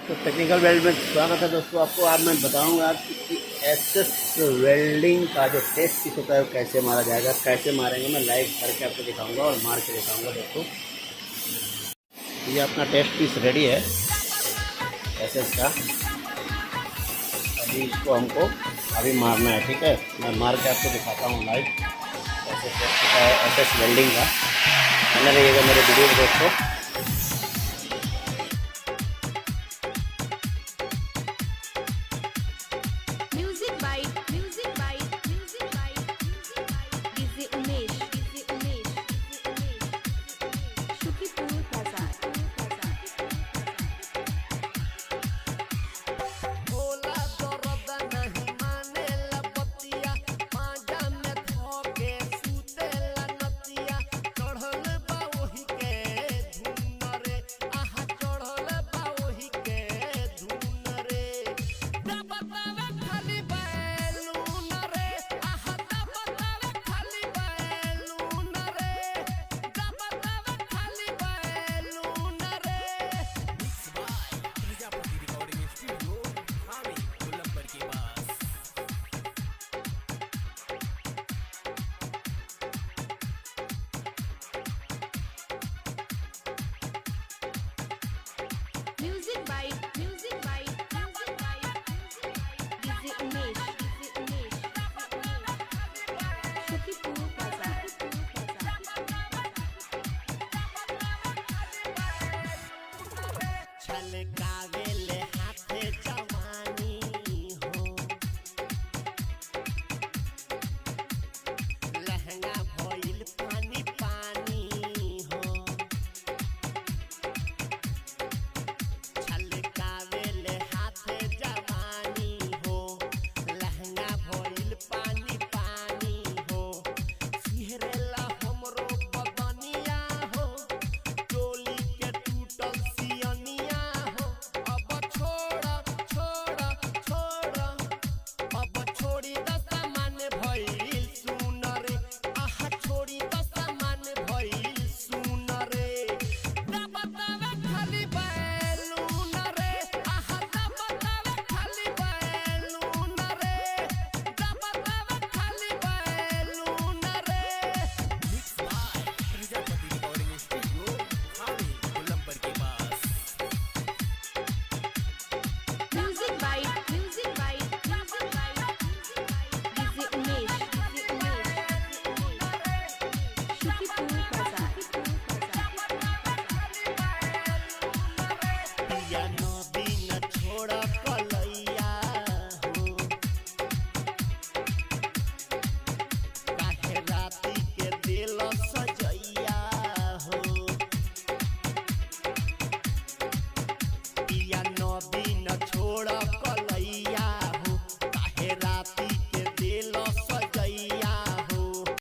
तो technical weld में स्वागत है दोस्तों। आपको आज मैं बताऊंगा कि एसएस वेल्डिंग का जो टेस्ट पीस होता है वो कैसे मारा जाएगा, कैसे मारेंगे। मैं लाइव करके आपको दिखाऊंगा और मार के दिखाऊंगा। दोस्तों ये अपना टेस्ट पीस रेडी है एसएस का। अभी इसको हमको अभी मारना है, ठीक है। मैं मार के आपको दिखाता हूँ लाइव कैसे टेस्ट होता है एसएस वेल्डिंग का। बने रहिएगा मेरे वीडियो में दोस्तों। छलकावे